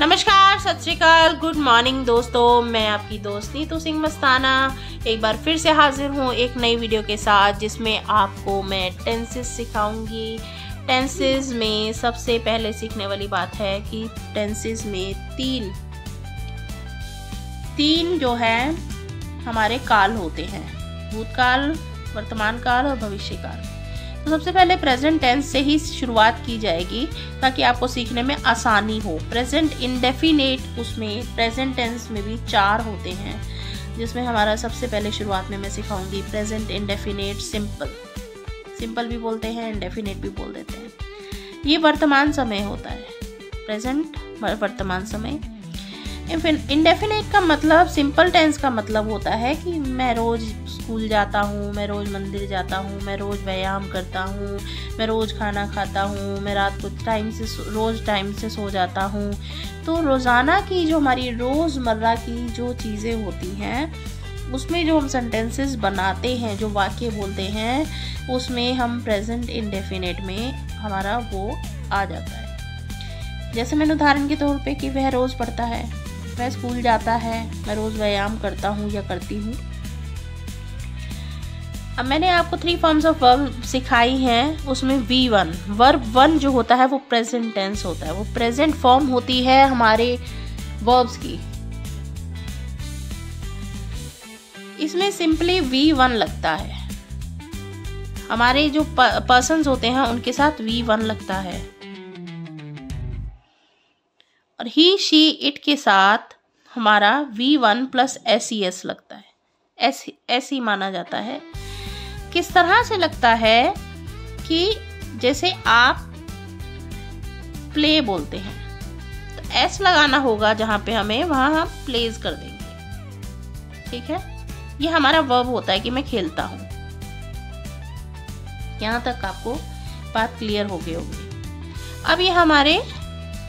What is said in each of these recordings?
नमस्कार, सत श्री अकाल, गुड मॉर्निंग दोस्तों। मैं आपकी दोस्त नीतू सिंह मस्ताना एक बार फिर से हाजिर हूँ एक नई वीडियो के साथ, जिसमें आपको मैं टेंसेस सिखाऊंगी। टेंसेस में सबसे पहले सीखने वाली बात है कि टेंसेस में तीन जो है हमारे काल होते हैं, भूतकाल, वर्तमान काल और भविष्य काल। तो सबसे पहले प्रेजेंट टेंस से ही शुरुआत की जाएगी ताकि आपको सीखने में आसानी हो। प्रेजेंट इंडेफिनेट, उसमें प्रेजेंट टेंस में भी 4 होते हैं, जिसमें हमारा सबसे पहले शुरुआत में मैं सिखाऊंगी प्रेजेंट इंडेफिनेट सिंपल। सिंपल भी बोलते हैं, इंडेफिनेट भी बोल देते हैं। ये वर्तमान समय होता है, प्रेजेंट वर्तमान समय। इंडेफिनेट का मतलब, सिंपल टेंस का मतलब होता है कि मैं रोज स्कूल जाता हूँ, मैं रोज मंदिर जाता हूँ, मैं रोज व्यायाम करता हूँ, मैं रोज खाना खाता हूँ, मैं रात को रोज टाइम से सो जाता हूँ। तो रोज़ाना की जो हमारी रोज़मर्रा की जो चीज़ें होती हैं, उसमें जो हम सेंटेंसेस बनाते हैं, जो वाक्य बोलते हैं, उसमें हम प्रेजेंट इंडेफिनेट में हमारा वो आ जाता है। जैसे मैंने उदाहरण के तौर पे कि वह रोज़ पढ़ता है, वह स्कूल जाता है, मैं रोज़ व्यायाम करता हूँ या करती हूँ। अब मैंने आपको 3 फॉर्म्स ऑफ वर्ब सिखाई हैं। उसमें V1 वर्ब 1 जो होता है वो प्रेजेंट टेंस होता है, वो प्रेजेंट फॉर्म होती है हमारे वर्ब्स की। इसमें सिंपली V1 लगता है, हमारे जो पर्सन्स होते हैं उनके साथ V1 लगता है, और ही शी इट के साथ हमारा V1 प्लस SES लगता है। ऐसी माना जाता है। किस तरह से लगता है कि जैसे आप प्ले बोलते हैं तो S लगाना होगा जहां पे हमें, वहां हम प्लेस कर देंगे। ठीक है, ये हमारा वर्ब होता है कि मैं खेलता हूं। यहां तक आपको बात क्लियर हो गई होगी। अब ये हमारे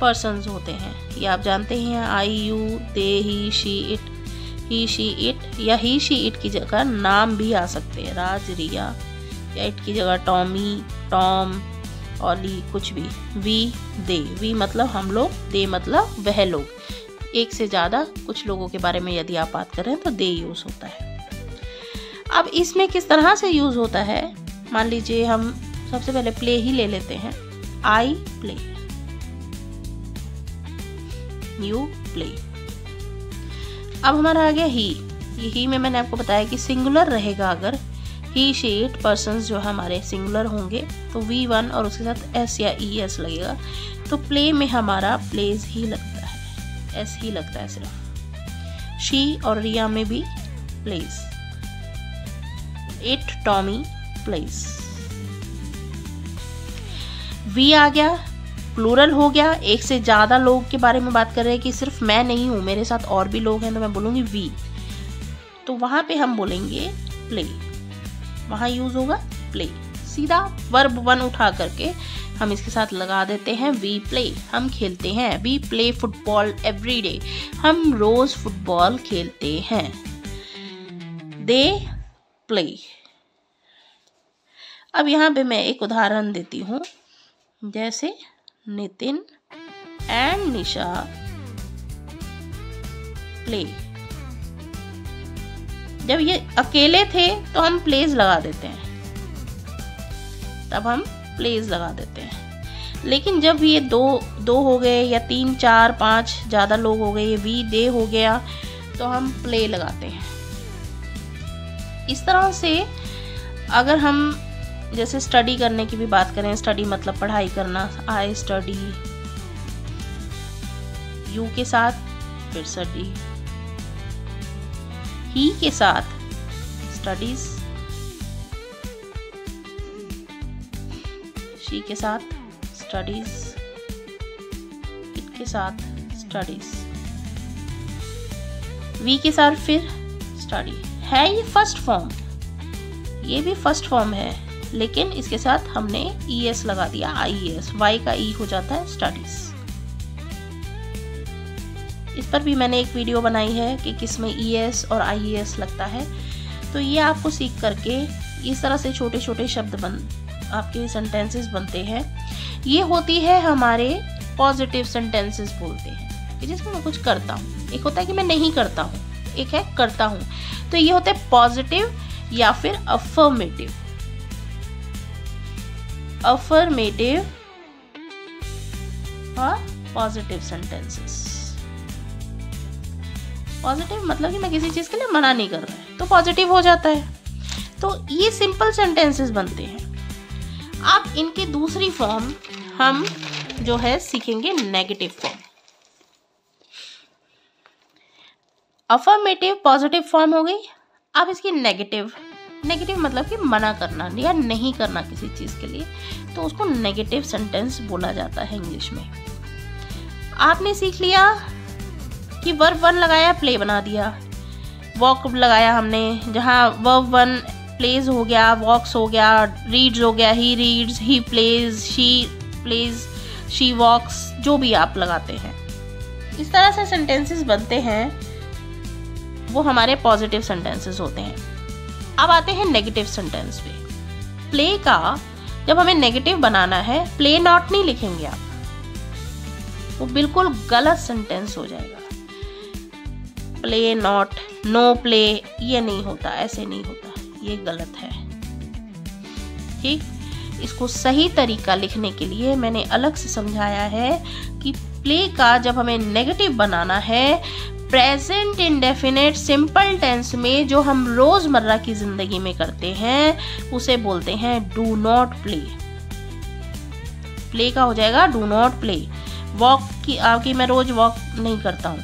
पर्सन्स होते हैं, ये आप जानते हैं, I, you, they, he, she, it. He she it या ही शी इट की जगह नाम भी आ सकते हैं, राज, रिया, या इट की जगह टॉमी, टॉम, ऑली, कुछ भी। वी, दे, वी मतलब हम लोग, दे मतलब वह लोग। एक से ज़्यादा कुछ लोगों के बारे में यदि आप बात कर रहे हैं तो दे यूज़ होता है। अब इसमें किस तरह से यूज़ होता है, मान लीजिए हम सबसे पहले प्ले ही ले लेते हैं। आई प्ले, यू प्ले। अब हमारा आ गया ही में मैंने आपको बताया कि सिंगुलर रहेगा। अगर ही, शी, इट पर्सन्स जो हमारे सिंगुलर होंगे तो V1 और उसके साथ S या ES लगेगा। तो प्ले में हमारा प्लेज ही लगता है, S ही लगता है सिर्फ। शी और रिया में भी plays. It, Tommy plays. V आ गया, प्लूरल हो गया, एक से ज़्यादा लोग के बारे में बात कर रहे हैं कि सिर्फ मैं नहीं हूँ, मेरे साथ और भी लोग हैं, तो मैं बोलूँगी वी। तो वहाँ पे हम बोलेंगे प्ले, वहाँ यूज़ होगा प्ले। सीधा वर्ब 1 उठा करके हम इसके साथ लगा देते हैं वी प्ले, हम खेलते हैं। We play football every day, हम रोज़ फुटबॉल खेलते हैं। They play. अब यहाँ पे मैं एक उदाहरण देती हूँ, जैसे नितिन एंड निशा प्ले। जब ये अकेले थे तो हम प्लेस लगा देते हैं, तब हम प्लेस लगा देते हैं। लेकिन जब ये दो हो गए या 3, 4, 5 ज़्यादा लोग हो गए, ये वी, दे हो गया, तो हम प्ले लगाते हैं। इस तरह से अगर हम जैसे स्टडी करने की भी बात करें, स्टडी मतलब पढ़ाई करना, आई स्टडी, यू के साथ फिर स्टडी, ही के साथ स्टडीज, शी के साथ स्टडीज, इट के साथ स्टडीज, वी के साथ फिर स्टडी। है ये फर्स्ट फॉर्म, ये भी फर्स्ट फॉर्म है, लेकिन इसके साथ हमने ES लगा दिया, IES, Y का E हो जाता है स्टडीज। इस पर भी मैंने एक वीडियो बनाई है कि किसमें ES और IES लगता है। तो ये आपको सीख करके इस तरह से छोटे छोटे शब्द आपके सेंटेंसेस बनते हैं। ये होती है हमारे पॉजिटिव सेंटेंसेस बोलते हैं। कि जिसमें मैं कुछ करता हूँ। एक होता है कि मैं नहीं करता हूँ, एक है करता हूँ। तो ये होते हैं पॉजिटिव या फिर अफर्मेटिव। अफर्मेटिव और पॉजिटिव सेंटेंसेस। पॉजिटिव मतलब कि मैं किसी चीज के लिए मना नहीं कर रहा है, तो पॉजिटिव हो जाता है। तो ये सिंपल सेंटेंसेस बनते हैं। अब इनकी दूसरी फॉर्म हम जो है सीखेंगे negative form. Affirmative positive form हो गई। अब इसकी नेगेटिव। नेगेटिव मतलब कि मना करना या नहीं करना किसी चीज के लिए, तो उसको नेगेटिव सेंटेंस बोला जाता है इंग्लिश में। आपने सीख लिया कि वर्ब 1 लगाया, प्ले बना दिया। वॉक लगाया हमने, जहाँ वर्ब 1 प्लेज हो गया, वॉक्स हो गया, रीड्स हो गया, he reads, he plays, she plays, she walks, जो भी आप लगाते हैं। इस तरह से सेंटेंसेस बनते हैं, वो हमारे पॉजिटिव सेंटेंसेस होते हैं। अब आते हैं नेगेटिव सेंटेंस पे। प्ले का जब हमें नेगेटिव बनाना है, प्ले नॉट नहीं लिखेंगे आप, वो बिल्कुल गलत सेंटेंस हो जाएगा। प्ले नॉट, नो प्ले, ये नहीं होता, ऐसे नहीं होता, ये गलत है। ठीक, इसको सही तरीका लिखने के लिए मैंने अलग से समझाया है कि प्ले का जब हमें नेगेटिव बनाना है, प्रेजेंट इंडेफिनिट सिंपल टेंस में जो हम रोजमर्रा की जिंदगी में करते हैं, उसे बोलते हैं डू नॉट प्ले। प्ले का हो जाएगा डू नॉट प्ले। वॉक की आपकी मैं रोज वॉक नहीं करता हूँ,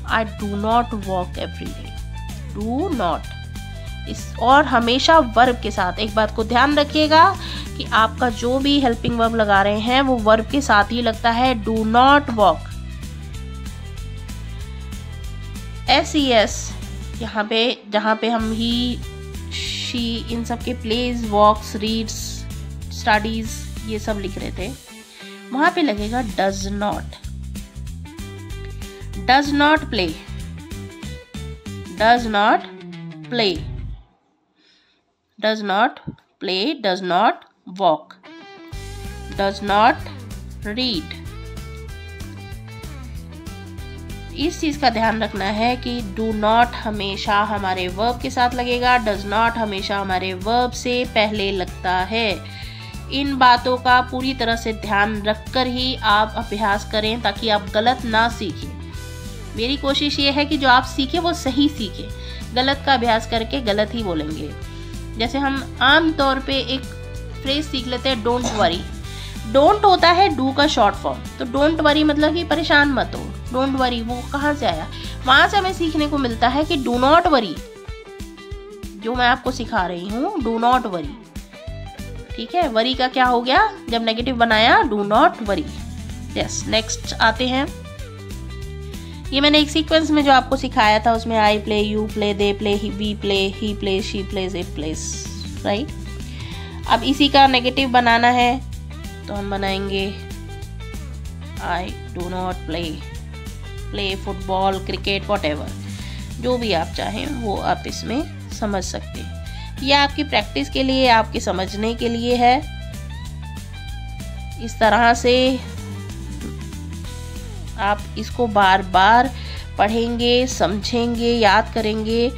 I do not walk every day. Do not इस और हमेशा वर्ब के साथ। एक बात को ध्यान रखिएगा कि आपका जो भी हेल्पिंग वर्ब लगा रहे हैं वो वर्ब के साथ ही लगता है। डू नॉट वॉक, SES यहाँ पे, जहाँ पे हम ही, शी, इन सब के प्लेज, वॉक्स, रीड्स, स्टडीज ये सब लिख रहे थे, वहां पे लगेगा does not. Does not play, does not play, does not play, does not walk, does not read. इस चीज का ध्यान रखना है कि डू नॉट हमेशा हमारे वर्ब के साथ लगेगा, डज नॉट हमेशा हमारे वर्ब से पहले लगता है। इन बातों का पूरी तरह से ध्यान रखकर ही आप अभ्यास करें ताकि आप गलत ना सीखें। मेरी कोशिश ये है कि जो आप सीखें वो सही सीखें। गलत का अभ्यास करके गलत ही बोलेंगे। जैसे हम आम तौर पे एक फ्रेज सीख लेते हैं, डोंट वरी। डोंट होता है डू का शॉर्ट फॉर्म, तो डोंट वरी मतलब कि परेशान मत हो। डोंट वरी वो कहाँ से आया? वहां से हमें सीखने को मिलता है कि डू नॉट वरी, जो मैं आपको सिखा रही हूँ, डू नॉट वरी। ठीक है, वरी का क्या हो गया? जब नेगेटिव बनाया, do not worry. Yes, next आते हैं। ये मैंने एक सीक्वेंस में जो आपको सिखाया था, उसमें I play, you play, they play, we play, he play, she plays, it plays, right. अब इसी का नेगेटिव बनाना है तो हम बनाएंगे I do not play, play football, cricket, whatever, जो भी आप चाहें वो आप इसमें समझ सकते हैं। यह आपकी प्रैक्टिस के लिए, आपके समझने के लिए है। इस तरह से आप इसको बार बार पढ़ेंगे, समझेंगे, याद करेंगे,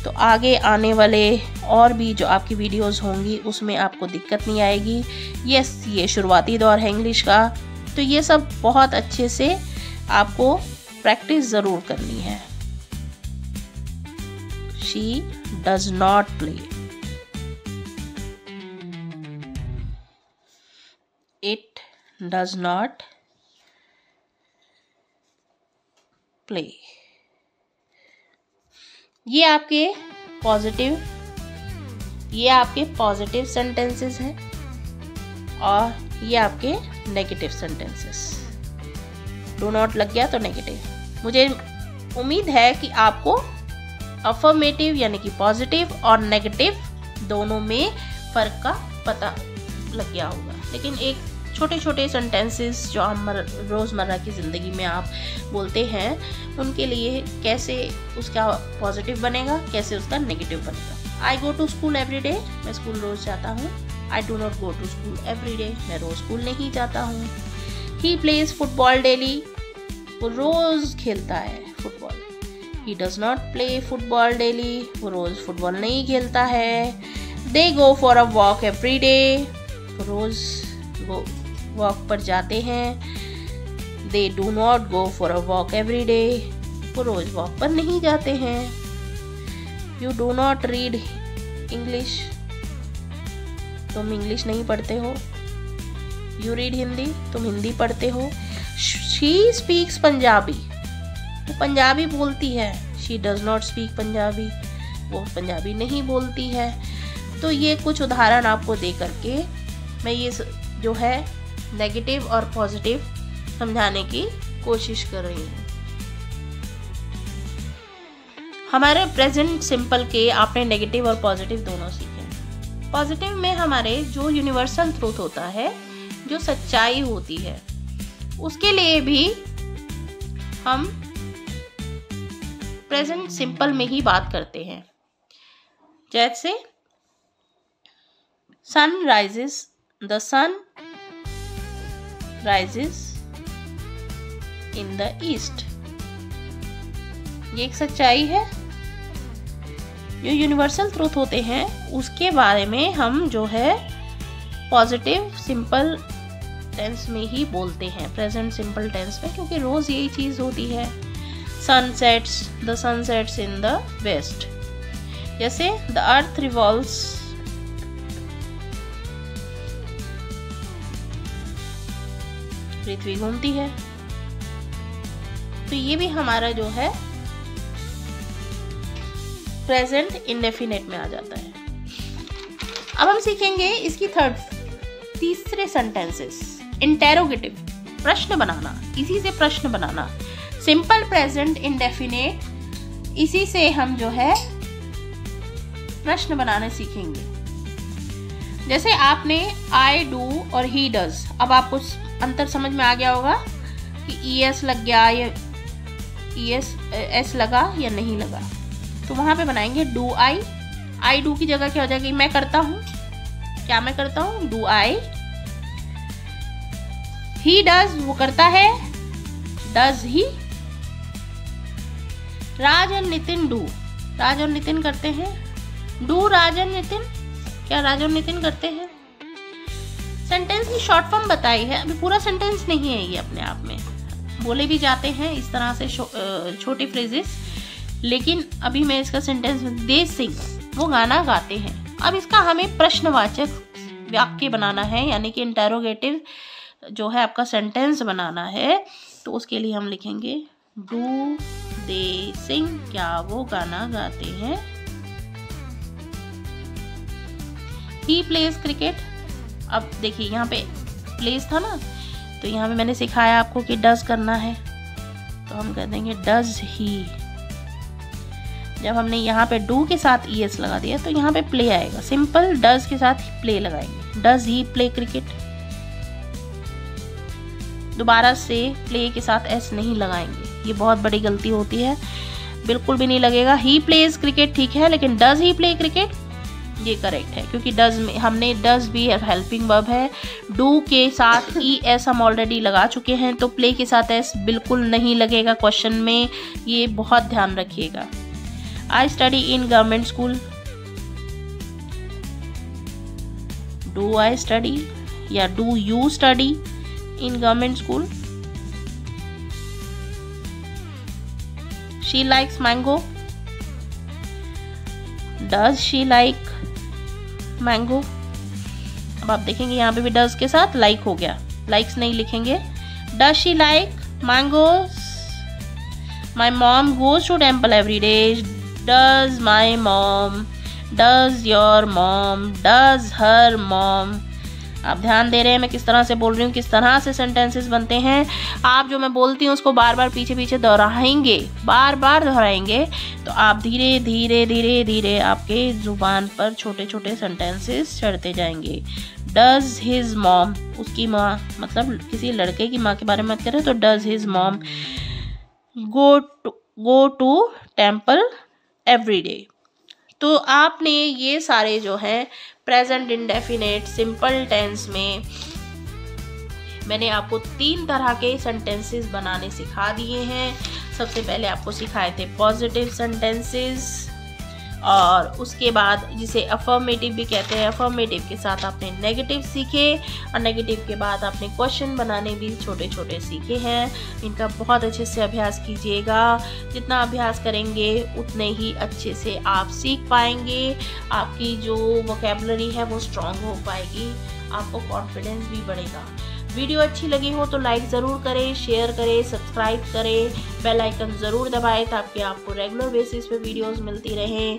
तो आगे आने वाले और भी जो आपकी वीडियोस होंगी उसमें आपको दिक्कत नहीं आएगी। ये शुरुआती दौर है इंग्लिश का, तो ये सब बहुत अच्छे से आपको प्रैक्टिस ज़रूर करनी है। She does not play. It does not play. ये आपके पॉजिटिव सेंटेंसेस हैं और ये आपके नेगेटिव सेंटेंसेस। डू नॉट लग गया तो नेगेटिव। मुझे उम्मीद है कि आपको अफर्मेटिव यानी कि पॉजिटिव और नेगेटिव दोनों में फ़र्क का पता लग गया होगा। लेकिन एक छोटे छोटे सेंटेंसेस जो हम रोज़मर्रा की ज़िंदगी में आप बोलते हैं, उनके लिए कैसे उसका पॉजिटिव बनेगा, कैसे उसका नेगेटिव बनेगा। I go to school every day, मैं स्कूल रोज़ जाता हूँ। I do not go to school every day, मैं रोज़ स्कूल नहीं जाता हूँ। ही प्लेज फुटबॉल डेली, वो रोज खेलता है football. He does not play football daily, वो रोज फुटबॉल नहीं खेलता है। They go for a walk every day, वो रोज वो वॉक पर जाते हैं। They do not go for a walk every day, वो रोज वॉक पर नहीं जाते हैं। You do not read English, तुम इंग्लिश नहीं पढ़ते हो। You read हिंदी, तुम हिंदी पढ़ते हो। She speaks पंजाबी, वो पंजाबी बोलती है। She does not speak Punjabi, वो पंजाबी नहीं बोलती है। तो ये कुछ उदाहरण आपको दे करके मैं ये जो है नेगेटिव और पॉजिटिव समझाने की कोशिश कर रही हूँ। हमारे प्रेजेंट सिंपल के आपने नेगेटिव और पॉजिटिव दोनों सीखे। पॉजिटिव में हमारे जो यूनिवर्सल ट्रूथ होता है, जो सच्चाई होती है, उसके लिए भी हम प्रेजेंट सिंपल में ही बात करते हैं। जैसे sun rises, the sun rises in the east, ये एक सच्चाई है। जो यूनिवर्सल ट्रूथ होते हैं उसके बारे में हम जो है पॉजिटिव सिंपल टेंस में ही बोलते हैं, प्रेजेंट सिंपल टेंस में, क्योंकि रोज यही चीज होती है। Sunsets, the sunsets in the west. जैसे द अर्थ रिवॉल्व्स, पृथ्वी घूमती है। तो ये भी हमारा जो है प्रेजेंट इंडेफिनिट में आ जाता है। अब हम सीखेंगे इसकी तीसरे सेंटेंसेस। इंटेरोगेटिव, प्रश्न बनाना, इसी से प्रश्न बनाना। सिंपल प्रेजेंट इंडेफिनिट, इसी से हम जो है प्रश्न बनाने सीखेंगे। जैसे आपने आई डू और ही डज, अब आपको अंतर समझ में आ गया होगा कि ईएस लग गया या एस लगा या नहीं लगा। तो वहां पे बनाएंगे डू आई। आई डू की जगह क्या हो जाएगी, मैं करता हूं। क्या मैं करता हूं, डू आई। ही डज, वो करता है। Does he. राज और नितिन डू, राज और नितिन करते हैं। डू राज और नितिन, क्या राज और नितिन करते हैं। सेंटेंस की शॉर्ट फॉर्म बताई है, अभी पूरा सेंटेंस नहीं है ये अपने आप में, बोले भी जाते हैं इस तरह से छोटे फ्रेजेस, लेकिन अभी मैं इसका सेंटेंस, दे सिंग, वो गाना गाते हैं। अब इसका हमें प्रश्नवाचक वाक्य बनाना है, यानी कि इंटेरोगेटिव जो है आपका सेंटेंस बनाना है। तो उसके लिए हम लिखेंगे डू दे सिंग, क्या वो गाना गाते हैं। He plays cricket. अब देखिए यहाँ पे प्लेस था ना, तो यहाँ पे मैंने सिखाया आपको कि डज करना है, तो हम कह देंगे डज ही। जब हमने यहाँ पे डू के साथ ईएस लगा दिया तो यहाँ पे प्ले आएगा। सिंपल डज के साथ प्ले लगाएंगे, डज ही प्ले क्रिकेट। दोबारा से प्ले के साथ एस नहीं लगाएंगे, ये बहुत बड़ी गलती होती है, बिल्कुल भी नहीं लगेगा। ही प्लेज क्रिकेट ठीक है, लेकिन डज ही प्ले क्रिकेट ये करेक्ट है, क्योंकि डज में हमने डज भी हेल्पिंग वर्ब है। डू के साथ ई एस हम ऑलरेडी लगा चुके हैं, तो प्ले के साथ एस बिल्कुल नहीं लगेगा क्वेश्चन में, ये बहुत ध्यान रखिएगा। I study in government school, do I study या do you study in government school. She likes mango, does she like mango. अब आप देखेंगे यहाँ पे भी डज के साथ लाइक हो गया, लाइक्स नहीं लिखेंगे। Does she like mangoes, my mom goes to temple every day, does my mom, does your mom, does her mom. आप ध्यान दे रहे हैं मैं किस तरह से बोल रही हूँ, किस तरह से सेंटेंसेस बनते हैं। आप जो मैं बोलती हूँ उसको बार बार पीछे पीछे दोहराएंगे, बार बार दोहराएंगे, तो आप धीरे धीरे धीरे धीरे आपके जुबान पर छोटे छोटे सेंटेंसेस चढ़ते जाएंगे। डज हिज मॉम, उसकी माँ, मतलब किसी लड़के की माँ के बारे में बात करें तो does his mom go to temple every day. तो आपने ये सारे जो है प्रेजेंट इंडेफिनिट सिंपल टेंस में मैंने आपको 3 तरह के सेंटेंसेस बनाने सिखा दिए हैं। सबसे पहले आपको सिखाए थे पॉजिटिव सेंटेंसेस, और उसके बाद जिसे अफर्मेटिव भी कहते हैं, अफर्मेटिव के साथ आपने नेगेटिव सीखे, और नेगेटिव के बाद आपने क्वेश्चन बनाने भी छोटे छोटे सीखे हैं। इनका बहुत अच्छे से अभ्यास कीजिएगा। जितना अभ्यास करेंगे उतने ही अच्छे से आप सीख पाएंगे। आपकी जो वोकैबुलरी है वो स्ट्रांग हो पाएगी, आपको कॉन्फिडेंस भी बढ़ेगा। वीडियो अच्छी लगी हो तो लाइक ज़रूर करें, शेयर करें, सब्सक्राइब करें, बेल आइकन ज़रूर दबाएं ताकि आपको रेगुलर बेसिस पे वीडियोस मिलती रहें।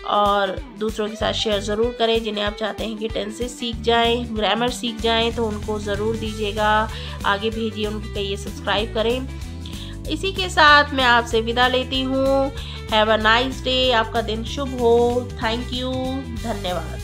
और दूसरों के साथ शेयर ज़रूर करें जिन्हें आप चाहते हैं कि टेंसेस सीख जाएं, ग्रामर सीख जाएं, तो उनको ज़रूर दीजिएगा, आगे भेजिए, उनको कहिए सब्सक्राइब करें। इसी के साथ मैं आपसे विदा लेती हूँ। हैव अ नाइस डे, आपका दिन शुभ हो। थैंक यू, धन्यवाद।